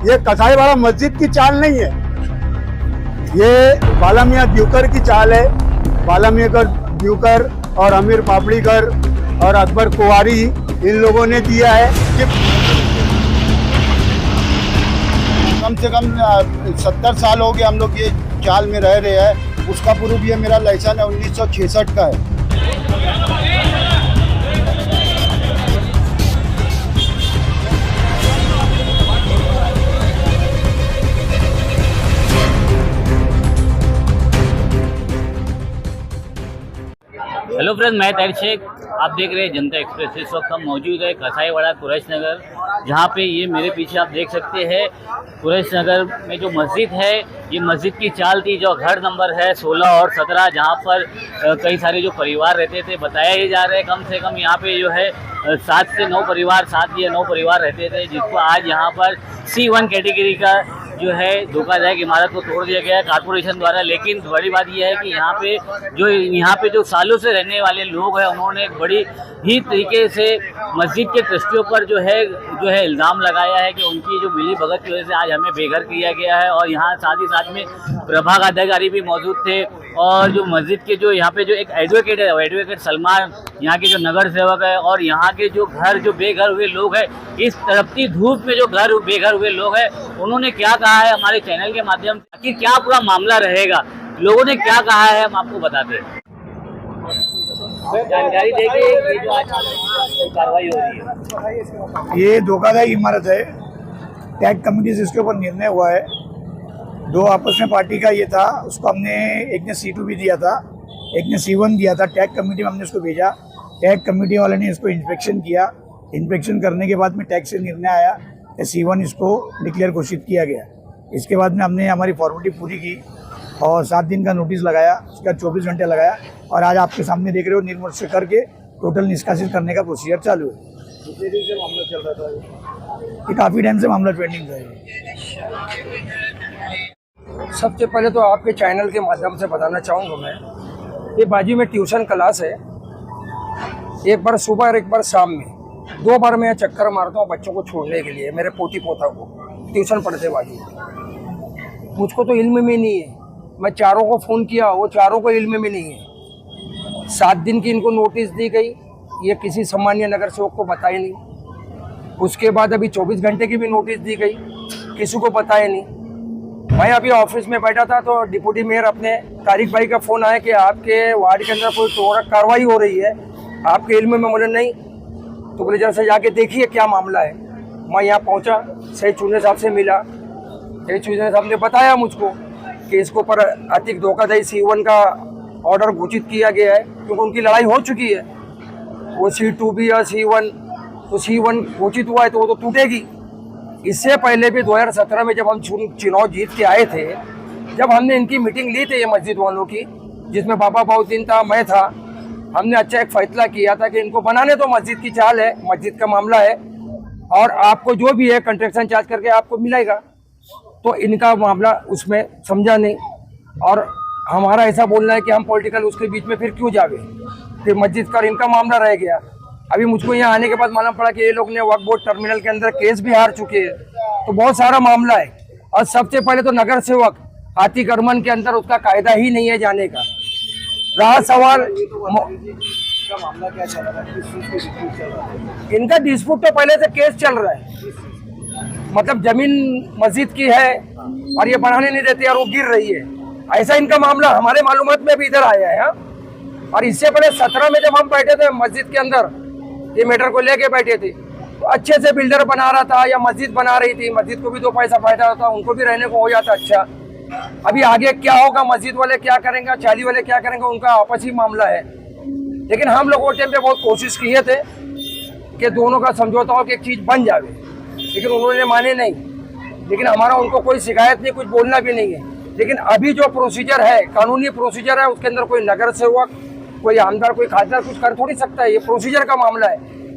ये कसाईवाड़ा मस्जिद की चाल नहीं है, ये बाला मियाँ द्यूकर की चाल है। बाला मियाँ द्यूकर और अमीर पापड़ीकर और अकबर कुवारी इन लोगों ने दिया है कि कम से कम 70 साल हो गए हम लोग ये चाल में रह रहे हैं। उसका प्रूफ ये मेरा लाइसेंस है 1966 का है। हेलो फ्रेंड्स, मैं ताहिर शेख, आप देख रहे हैं जनता एक्सप्रेस। इस वक्त हम मौजूद है कसाईवाड़ा कुरैश नगर, जहाँ पे ये मेरे पीछे आप देख सकते हैं कुरैश नगर में जो मस्जिद है, ये मस्जिद की चाल थी जो घर नंबर है 16 और 17, जहाँ पर कई सारे जो परिवार रहते थे। बताया ही जा रहा है कम से कम यहाँ पे जो है 7 से 9 परिवार, 7 या 9 परिवार रहते थे, जिसको आज यहाँ पर C1 कैटेगरी का जो है धोखादायक इमारत को तोड़ दिया गया है कारपोरेशन द्वारा। लेकिन बड़ी बात यह है कि यहाँ पे जो सालों से रहने वाले लोग हैं, उन्होंने एक बड़ी ही तरीके से मस्जिद के ट्रस्टियों पर जो है इल्ज़ाम लगाया है कि उनकी जो मिली भगत की वजह से आज हमें बेघर किया गया है। और यहाँ साथ ही साथ में प्रभाग अधिकारी भी मौजूद थे, और जो मस्जिद के जो यहाँ पे जो एक एडवोकेट है, एडवोकेट सलमान, यहाँ के जो नगर सेवक है, और यहाँ के जो बेघर हुए लोग हैं, इस तड़पती धूप में जो बेघर हुए लोग हैं, उन्होंने क्या कहा है हमारे चैनल के माध्यम से, कि क्या पूरा मामला रहेगा, लोगों ने क्या कहा है, हम आपको बताते हैं। जानकारी देंगे ये जो आज कार्रवाई हो रही है। ये धोखाधड़ी इमारत है, टैग कमेटी से इसके ऊपर निर्णय हुआ है। 2 आपस में पार्टी का ये था, उसको हमने एक ने C2 भी दिया था, एक ने C1 दिया था। टैग कमेटी में हमने उसको भेजा, टैग कमेटी वाले ने इसको इंस्पेक्शन किया। इंस्पेक्शन करने के बाद में टैग से निर्णय आया कि C1 इसको डिक्लेयर घोषित किया गया। इसके बाद में हमने हमारी फॉर्मेलिटी पूरी की और 7 दिन का नोटिस लगाया, उसके बाद 24 घंटे लगाया, और आज आपके सामने देख रहे हो निर्मूल करके टोटल निष्कासित करने का प्रोसीजर चालू है। कितने दिन से मामला चल रहा था? ये काफ़ी टाइम से मामला पेंडिंग था। सबसे पहले तो आपके चैनल के माध्यम से बताना चाहूँगा मैं, ये बाजू में ट्यूशन क्लास है, एक बार सुबह और एक बार शाम में, 2 बार मैं चक्कर मारता हूँ बच्चों को छोड़ने के लिए, मेरे पोती पोता को ट्यूशन पढ़ते बाजू। मुझको तो इल्म में नहीं है, मैं चारों को फ़ोन किया, वो चारों को इल्म में नहीं है। 7 दिन की इनको नोटिस दी गई, ये किसी सामान्य नगर सेवक को बताया नहीं। उसके बाद अभी 24 घंटे की भी नोटिस दी गई, किसी को बताया नहीं। मैं अभी ऑफिस में बैठा था तो डिप्टी मेयर अपने तारिक भाई का फ़ोन आया कि आपके वार्ड के अंदर कोई कार्रवाई हो रही है, आपके इल्म में। बोले नहीं, तो बोले जरा से जाके देखिए क्या मामला है। मैं यहाँ पहुँचा, सही चूने साहब से मिला, सही चूने साहब ने बताया मुझको कि इसके ऊपर अतिक धोखाधड़ी C1 का ऑर्डर घोषित किया गया है, क्योंकि उनकी लड़ाई हो चुकी है। वो C2 भी या C1, तो C1 घोषित हुआ है तो वो तो टूटेगी। इससे पहले भी 2017 में जब हम चुनाव जीत के आए थे, जब हमने इनकी मीटिंग ली थी ये मस्जिद वालों की, जिसमें बाबा बाउद्दीन था, मैं था, हमने अच्छा एक फैसला किया था कि इनको बनाने तो मस्जिद की चाल है, मस्जिद का मामला है, और आपको जो भी है कंस्ट्रक्शन चार्ज करके आपको मिलेगा। तो इनका मामला उसमें समझा नहीं, और हमारा ऐसा बोलना है कि हम पॉलिटिकल उसके बीच में फिर क्यों जावे, फिर मस्जिद का इनका मामला रह गया। अभी मुझको यहाँ आने के बाद मालूम पड़ा कि ये लोग ने वक्फ बोर्ड टर्मिनल के अंदर केस भी हार चुके हैं, तो बहुत सारा मामला है। और सबसे पहले तो नगर सेवक आतिक अरमान के अंदर उसका कायदा ही नहीं है जाने का। रहा सवाल मामला क्या चल रहा है? इनका डिस्प्यूट तो पहले से केस चल रहा है, मतलब जमीन मस्जिद की है और ये बनाने नहीं देते और वो गिर रही है, ऐसा इनका मामला हमारे मालूमात में भी इधर आया है। और इससे पहले 17 में जब हम बैठे थे मस्जिद के अंदर, ये मैटर को लेके बैठे थे, तो अच्छे से बिल्डर बना रहा था या मस्जिद बना रही थी, मस्जिद को भी 2 पैसा फायदा होता, उनको भी रहने को हो जाता अच्छा। अभी आगे क्या होगा, मस्जिद वाले क्या करेंगे, चाली वाले क्या करेंगे, उनका आपसी मामला है। लेकिन हम लोग वो टाइम पे बहुत कोशिश किए थे कि दोनों का समझौता हो कि एक चीज़ बन जावे, लेकिन उन्होंने माने नहीं। लेकिन हमारा उनको कोई शिकायत नहीं, कुछ बोलना भी नहीं है। लेकिन अभी जो प्रोसीजर है, कानूनी प्रोसीजर है, उसके अंदर कोई नगर सेवक, कोई आमदार, कोई खासदार कुछ कर थोड़ी सकता है। ये प्रोसीजर का मामला है,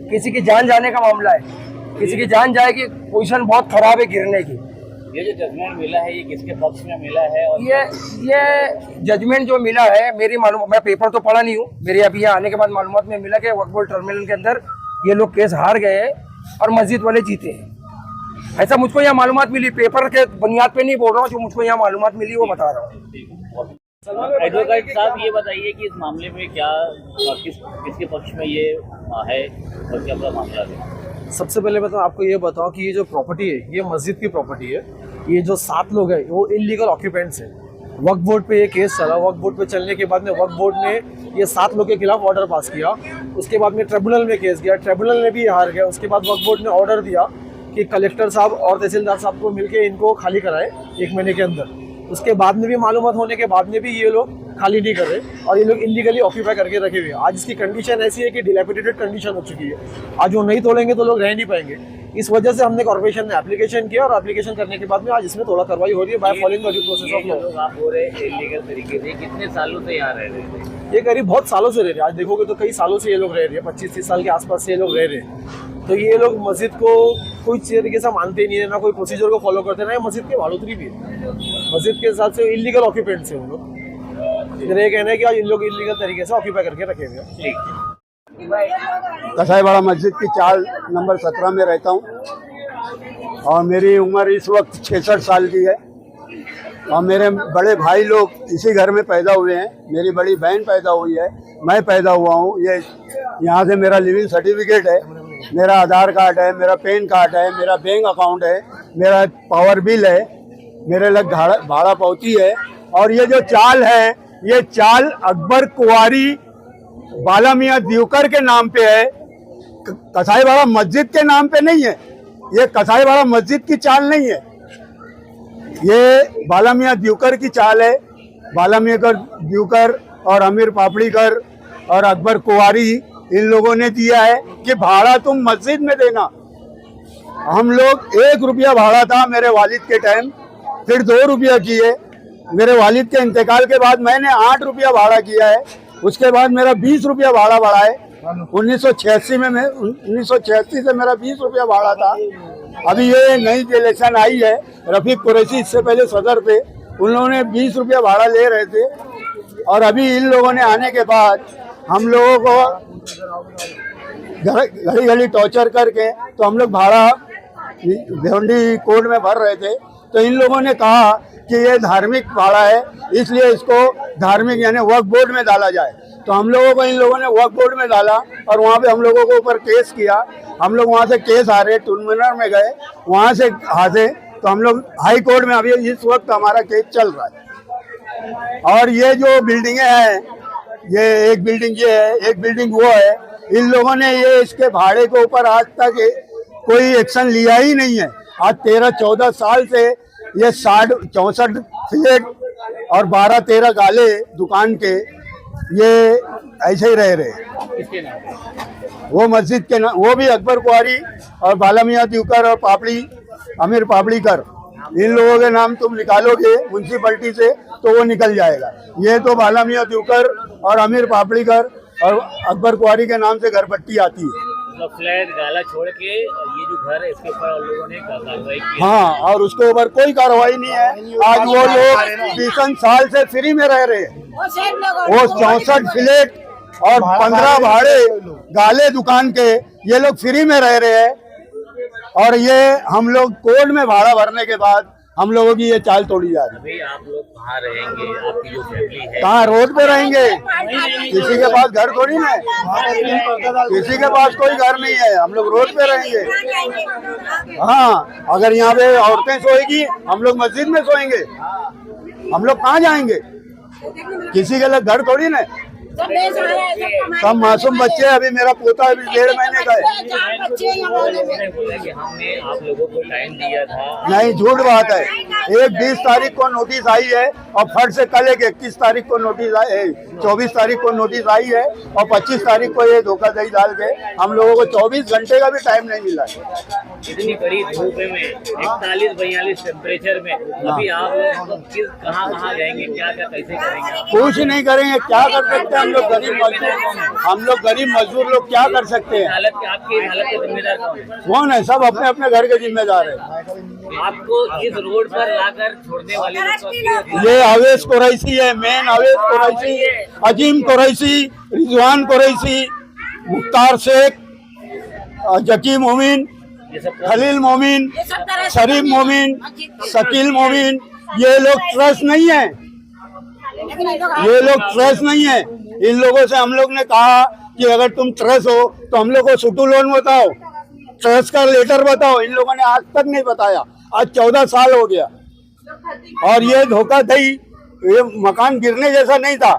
किसी की जान जाने का मामला है, किसी की जान जाएगी, पोजीशन बहुत खराब है गिरने की। ये जो जजमेंट मिला है, ये किसके पक्ष में मिला है? और ये जजमेंट जो मिला है, मेरी मालूम, मैं पेपर तो पढ़ा नहीं हूँ, मेरे अभी यहाँ आने के बाद मालूमात में मिला कि वक्फ बोर्ड टर्मिनल के अंदर ये लोग केस हार गए और मस्जिद वाले जीते हैं। ऐसा मुझको यहाँ मालूमात मिली, पेपर के बुनियाद पे नहीं बोल रहा हूँ, जो मुझको यहाँ मालूमात मिली वो बता रहा हूँ। एडवोकेट साहब ये बताइए कि इस मामले में क्या किसके पक्ष में ये है और क्या पूरा मामला है। सबसे पहले मैं तो आपको ये बताऊं कि ये जो प्रॉपर्टी है ये मस्जिद की प्रॉपर्टी है। ये जो 7 लोग हैं वो इलीगल ऑक्यूपेंट्स हैं। वक्फ बोर्ड पे ये केस चला, वक्फ बोर्ड पे चलने के बाद में वक्फ बोर्ड ने ये 7 लोग के खिलाफ ऑर्डर पास किया। उसके बाद में ट्रिब्यूनल में केस गया, ट्रिब्यूनल ने भी हार गया। उसके बाद वक्फ बोर्ड ने ऑर्डर दिया कि कलेक्टर साहब और तहसीलदार साहब को मिलके इनको खाली कराए 1 महीने के अंदर। उसके बाद में भी मालूमात होने के बाद में भी ये लोग खाली नहीं कर रहे और ये लोग इलीगली ऑक्यूपाई करके रखे हुए हैं। आज इसकी कंडीशन ऐसी है कि डिलैपिडेटेड कंडीशन हो चुकी है। आज वो नहीं तोड़ेंगे तो लोग रह नहीं पाएंगे। इस वजह से हमने कॉर्पोरेशन में एप्लीकेशन किया और एप्लीकेशन करने के बाद में आज इसमें थोड़ा कार्रवाई हो रही है by following the due process of law. लोग आप बोल रहे हैं इलीगल तरीके से, कितने सालों से यहाँ रह रहे थे? ये करीब बहुत सालों से रह रहे हैं। आज देखोगे तो कई सालों से ये लोग रह रहे हैं, 25-30 साल के आसपास से ये लोग रह रहे हैं। तो ये लोग मस्जिद को कोई तरीके से मानते नहीं है, ना कोई प्रोसीजर को फॉलो करते, ना मस्जिद के भाड़ोतरी भी है। मस्जिद के हिसाब से इलीगल ऑक्यूपेंट्स हैं वो लोग। मेरा ये कहना है कि आज इन लोग इलीगल तरीके से ऑक्यूपाई करके रखे हुए हैं। कसाईवाड़ा मस्जिद की चाल नंबर 17 में रहता हूँ और मेरी उम्र इस वक्त 66 साल की है और मेरे बड़े भाई लोग इसी घर में पैदा हुए हैं। मेरी बड़ी बहन पैदा हुई है, मैं पैदा हुआ हूँ। ये यहाँ से मेरा लिविंग सर्टिफिकेट है, मेरा आधार कार्ड है, मेरा पैन कार्ड है, मेरा बैंक अकाउंट है, मेरा पावर बिल है, मेरे लग भाड़ा पौती है। और ये जो चाल है ये चाल अकबर कुंवारी बाला मियाँ दिवकर के नाम पे है, कसाईवाड़ा मस्जिद के नाम पे नहीं है। ये कसाईवाड़ा मस्जिद की चाल नहीं है, ये बाला मियाँ दिवकर की चाल है। बाला मियाँ दिवकर और अमीर पापड़ीकर और अकबर कुंवारी इन लोगों ने दिया है कि भाड़ा तुम मस्जिद में देना। हम लोग 1 रुपया भाड़ा था मेरे वालिद के टाइम, फिर 2 रुपया किए। मेरे वालिद के इंतकाल के बाद मैंने 8 रुपया भाड़ा किया है। उसके बाद मेरा 20 रुपया भाड़ा बढ़ा है। 1986 में 1986 से मेरा 20 रुपया भाड़ा था। अभी ये नई इलेक्शन आई है, रफीक कुरैशी इससे पहले सदर थे, उन लोगों ने 20 रुपया भाड़ा ले रहे थे और अभी इन लोगों ने आने के बाद हम लोगों को घड़ी घड़ी टॉर्चर करके तो हम लोग भाड़ा भिवंडी कोर्ट में भर रहे थे। तो इन लोगों ने कहा कि ये धार्मिक भाड़ा है, इसलिए इसको धार्मिक यानी वक्फ बोर्ड में डाला जाए। तो हम लोगों को इन लोगों ने वक्फ बोर्ड में डाला और वहाँ पे हम लोगों को ऊपर केस किया। हम लोग वहाँ से केस हारे, टूर्नामेंट में गए, वहाँ से हारे। तो हम लोग हाई कोर्ट में अभी इस वक्त हमारा केस चल रहा है। और ये जो बिल्डिंगें हैं, ये एक बिल्डिंग ये है, एक बिल्डिंग वो है। इन लोगों ने ये इसके भाड़े के ऊपर आज तक कोई एक्शन लिया ही नहीं है। आज 13-14 साल से ये 64 फ्लैट और 12-13 गाले दुकान के ये ऐसे ही रह रहे। किसके नाम? वो मस्जिद के नाम, वो भी अकबर कुंवारी और बाला मियाँ दिवकर और अमीर पापड़ीकर, इन लोगों के नाम तुम निकालोगे म्यूनसिपैलिटी से तो वो निकल जाएगा। ये तो बाला मियाँ दिवकर और अमीर पापड़ीकर और अकबर कुंवारी के नाम से घरपट्टी आती है। तो फ्लैट गाला छोड़ के ये जो घर है इसके ऊपर उन लोगों ने कार्रवाई की? हाँ, और उसके ऊपर कोई कार्रवाई नहीं है। आज वो लोग 20 साल से फ्री में रह रहे हैं। वो 64 फ्लैट और 15 भाड़े गाले दुकान के ये लोग फ्री में रह रहे हैं। और ये हम लोग कोर्ट में भाड़ा भरने के बाद हम लोगों की ये चाल तोड़ी जा रही है। अभी आप लोग कहाँ रहेंगे? आपकी जो फैमिली है कहाँ? रोड पे रहेंगे। किसी के पास घर थोड़ी ना है, किसी के पास कोई घर नहीं है, हम लोग रोड पे रहेंगे। हाँ, अगर यहाँ पे औरतें सोएगी हम लोग मस्जिद में सोएंगे। हम लोग कहाँ जाएंगे? किसी के लिए घर थोड़ी ना है। सब मासूम बच्चे, अभी मेरा पोता अभी 1.5 महीने का है। बोला कि हमने आप लोगों को टाइम दिया था। नहीं, झूठ बात है। एक 20 तारीख को नोटिस आई है और फट से कल एक 21 तारीख को नोटिस आई है, 24 तारीख को नोटिस आई है और 25 तारीख को ये धोखाधड़ी डाल के हम लोगों को 24 घंटे का भी टाइम नहीं मिला है। इतनी कड़ी धूप में 41-42 टेम्परेचर में अभी आप लोग कहाँ जाएंगे? क्या कैसे करेंगे? कुछ नहीं करेंगे, क्या कर सकते हैं? हम लोग गरीब मजदूर लोग क्या कर सकते हैं? आपकी हालत के जिम्मेदार कौन है? सब अपने अपने घर के जिम्मेदार है। आपको इस रोड पर लाकर छोड़ने वाले लोग ये अवेश कुरैशी है, मेन अवेश कुरैशी, अजीम कुरैशी, रिजवान कुरैशी, मुख्तार शेख, जकीम मोमिन, ये सब खलील मोमिन, शरीफ मोमिन, शकील मोमिन, ये लोग ट्रस्ट नहीं है, ये लोग ट्रस्ट नहीं है। इन लोगों से हम लोग ने कहा कि अगर तुम ट्रस्ट हो तो हम लोग को सुटू लोन बताओ, ट्रस्ट का लेटर बताओ। इन लोगों ने आज तक नहीं बताया। आज 14 साल हो गया और ये धोखाधड़ी, ये मकान गिरने जैसा नहीं था।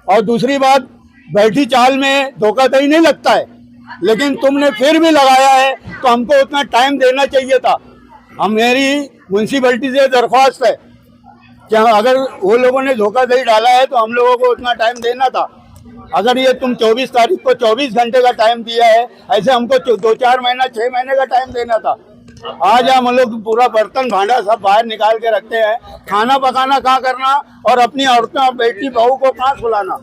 और दूसरी बात, बैठी चाल में धोखाधड़ी नहीं लगता है, लेकिन तुमने फिर भी लगाया है तो हमको उतना टाइम देना चाहिए था। मेरी म्यूनसिपैलिटी से दरख्वास्त है कि अगर वो लोगों ने धोखाधड़ी डाला है तो हम लोगों को उतना टाइम देना था। अगर ये तुम 24 तारीख को 24 घंटे का टाइम दिया है, ऐसे हमको 2-4 महीना 6 महीने का टाइम देना था। आज हम लोग पूरा बर्तन भांडा सब बाहर निकाल के रखते हैं। खाना पकाना कहाँ करना और अपनी औरतों और बेटी बहू को कहाँ सुलाना।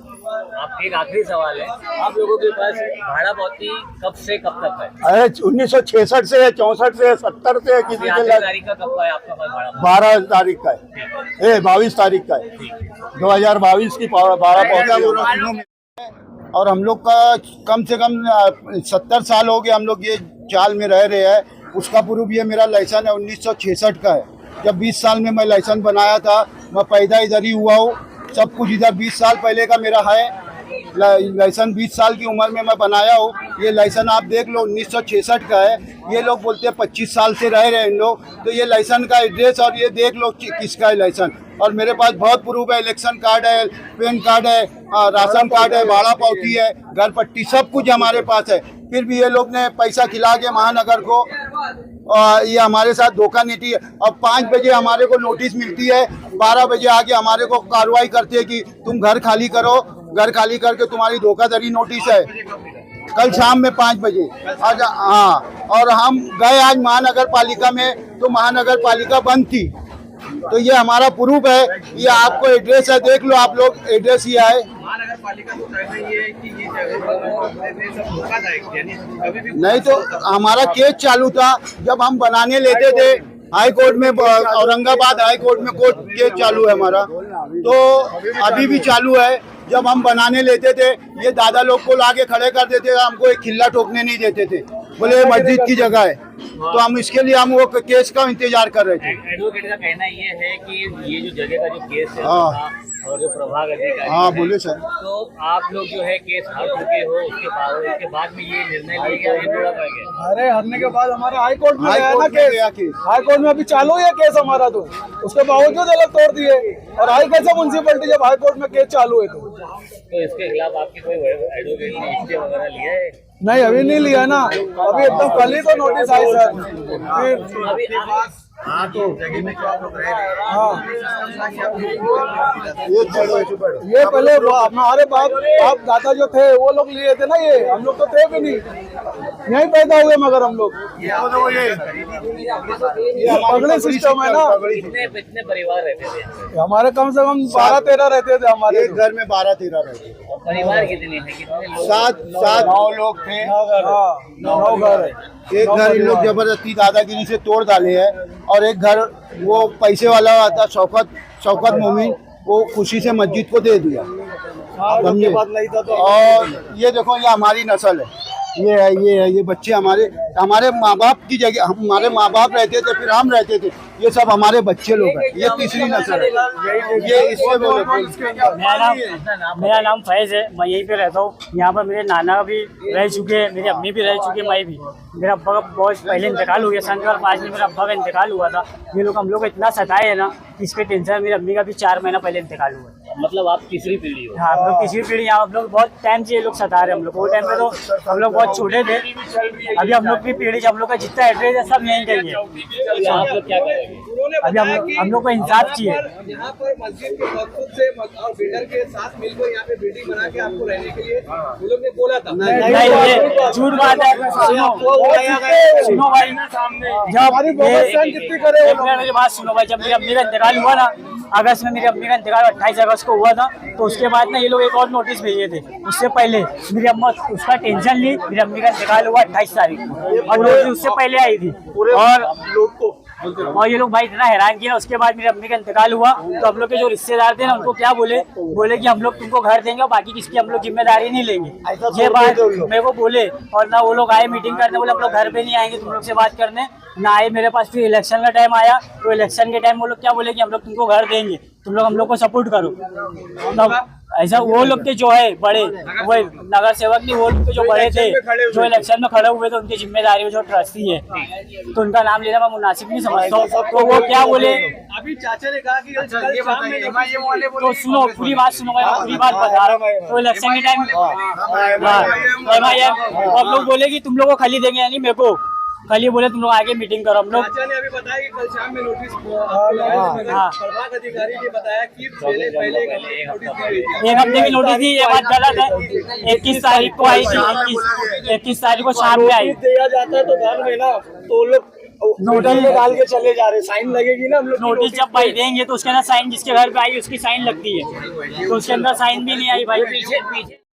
आपके एक आखिरी सवाल है, आप लोगों के पास भाड़ा भौती कब से कब तक है? अरे 1966 से है, 64 से है, 70 से है, किसी आखिरी के तारीख का कब का है आपका पास भाड़ा? 12 तारीख का है, 22 तारीख का है, 2022 की 12 पहुंचा। और हम लोग का कम से कम 70 साल हो गए हम लोग ये चाल में रह रहे हैं। उसका प्रूफ ये मेरा लाइसेंस है 1966 का है। जब 20 साल में मैं लाइसेंस बनाया था, मैं पैदा इधर ही हुआ हूँ, सब कुछ इधर 20 साल पहले का मेरा है लाइसेंस। 20 साल की उम्र में मैं बनाया हूँ। ये लाइसेंस आप देख लो 1966 का है। ये लोग बोलते हैं 25 साल से रह रहे हैं इन लोग, तो ये लाइसेंस का एड्रेस और ये देख लो किसका है लाइसेंस। और मेरे पास बहुत प्रूफ है, इलेक्शन कार्ड है, पैन कार्ड है, राशन कार्ड है, भाड़ा पावती है, घर पट्टी, सब कुछ हमारे पास है। फिर भी ये लोग ने पैसा खिला के महानगर को ये हमारे साथ धोखा नीति है। अब 5 बजे हमारे को नोटिस मिलती है, 12 बजे आके हमारे को कार्रवाई करते हैं कि तुम घर खाली करो, घर खाली करके तुम्हारी धोखाधड़ी नोटिस है। कल शाम में 5 बजे आज, हाँ। और हम गए आज महानगर पालिका में, तो महानगर पालिका बंद थी। तो ये हमारा प्रूफ है, ये आपको एड्रेस है, देख लो आप लोग, एड्रेस ये है। महानगर पालिका तो कहना ये है कि ये जगह सब धोखाधड़ी, यानी कभी भी नहीं तो हमारा केस चालू था जब हम बनाने लेते थे हाई कोर्ट में, औरंगाबाद हाई कोर्ट में कोर्ट केस चालू है हमारा, तो अभी भी चालू है। जब हम बनाने लेते थे ये दादा लोग को लाके खड़े कर देते थे, हमको एक खिल्ला ठोकने नहीं देते थे, बोले मस्जिद की जगह है। तो हम इसके लिए हम वो केस का इंतजार कर रहे थे। एडवोकेट का कहना ये है कि ये जो जगह का जो केस है हाँ। और जो प्रभाग अधिकारी, हाँ बोले सर। तो आप लोग जो है केस हार चुके हो, उसके बाद में ये निर्णय लिया गया, ये पूरा कर गया। अरे हारने के बाद हमारा हाई कोर्ट में गया ना में गया केस, हाई कोर्ट में अभी चालू है केस हमारा, तो उसके बावजूद अलग तोड़ दिए। और आई कैसे म्यूनसिपैलिटी जब हाई कोर्ट में केस चालू है तो इसके खिलाफ आपके कोई एडवोकेट ने स्टे वगैरह लिया है? नहीं, अभी नहीं लिया ना, अभी एकदम कल ही तो नोटिस आई सर। फिर अभी हाँ तो हाँ ये पहले हमारे बाप दादा जो थे वो लोग लिए थे ना, ये हम लोग तो थे भी नहीं, यहीं पैदा हुए मगर हम लोग। ये पगड़ी सिस्टम है ना। कितने परिवार रहते थे? हमारे कम से कम 12-13 रहते थे हमारे एक घर में 12-13 रहते। और परिवार कितने हैं, कितने लोग? 7-9 लोग थे। 9 घर है। एक घर इन लोग जबरदस्ती दादागिरी से तोड़ डाले हैं, और एक घर वो पैसे वाला आता शौकत मोमिन, वो खुशी से मस्जिद को दे दिया। समझे? और ये देखो, ये हमारी नस्ल है, ये बच्चे हमारे माँ बाप की जगह, हमारे माँ बाप रहते थे, फिर हम रहते थे, ये सब हमारे बच्चे लोग हैं। ये तीसरी नस्ल है। ये इसमें मेरा नाम फैज़ है, मैं यहीं पे रहता हूँ। यहाँ पर मेरे नाना भी रह चुके हैं, मेरी अम्मी भी रह चुकी है, मैं भी। मेरा अब्बा का बहुत पहले इंतकाल हो गया, सन 2005 में मेरा अब्बा का इंतकाल हुआ था। ये लोग हम लोग को इतना सताए है ना, इस पे टेंशन। मेरी अम्मी का भी 4 महीना पहले इंतकाल हुआ है। मतलब आप तीसरी पीढ़ी हो? हाँ, हम लोग तीसरी पीढ़ी। यहाँ हम लोग बहुत टाइम से ये लोग सता रहे हैं हम लोग। वो टाइम पे तो हम लोग बहुत छोटे थे, अभी हम लोग की पीढ़ी, हम लोग का जितना एड्रेस है सब यहीं कहीं है। आप लोग क्या करेंगे? अभी हम लोग को इंसाफ चाहिए। यहाँ पर मस्जिद के वक़्फ़ से और बिल्डर के साथ मिलकर यहाँ पे बिल्डिंग बना के आपको रहने के लिए वो लोग ने बोला था। नहीं, ये झूठ बात है। सुनो भाई, जब मेरी बात सुनो भाई, जब मेरी अम्मी का इंतकाल हुआ ना, अगस्त में मेरी अम्मी का इंतकाल 28 अगस्त को हुआ था, तो उसके बाद ना ये लोग एक और नोटिस भेजे थे। उससे पहले मेरी अम्मा उसका टेंशन ली, मेरी अम्मी का इंतकाल हुआ 28 तारीख को, और नोटिस उससे पहले आई थी। और और ये लोग भाई इतना हैरान किया। उसके बाद मेरी अम्मी का इंतकाल हुआ तो हम लोग के जो रिश्तेदार थे ना उनको क्या बोले कि हम लोग तुमको घर देंगे और बाकी किसकी हम लोग जिम्मेदारी नहीं लेंगे। ये बात मेरे को बोले और ना वो लोग आए मीटिंग करने, बोले हम लोग घर पे नहीं आएंगे तुम लोग से बात करने, ना आए मेरे पास। फिर इलेक्शन का टाइम आया तो इलेक्शन के टाइम वो लोग क्या बोले कि हम लोग तुमको घर देंगे, तुम लोग हम लोग को सपोर्ट करो। मतलब ऐसा वो लोग के जो है बड़े, वो नगर सेवक नहीं, वो लोग के जो बड़े थे जो इलेक्शन में खड़े हुए थे उनकी जिम्मेदारी जो ट्रस्टी है तो उनका नाम लेना मैं मुनासिब नहीं समझता हूँ। तो वो क्या बोले, अभी चाचा ने कहा कि तो सुनो पूरी बात सुनो, मैं पूरी बात बता रहा हूँ। तो इलेक्शन के टाइम हम लोग बोले कि तुम लोग को खाली देंगे, यानी मेरे को खाली बोले तुम लोग आगे मीटिंग करो। हम लोग चाचा ने अभी बताया कि कल शाम में नोटिस प्रभाग अधिकारी ने बताया कि पहले एक हफ्ते की नोटिस दी, ये बात गलत है। 21 तारीख को आई थी, 21 तारीख को शाम में आई। दिया जाता है तो घर में ना तो लोग नोटिस निकाल के चले जा रहे, साइन लगेगी ना हम लोग। नोटिस जब भाई देंगे तो उसके अंदर साइन, जिसके घर पे आई उसकी साइन लगती है, तो उसके अंदर साइन भी नहीं आई भाई।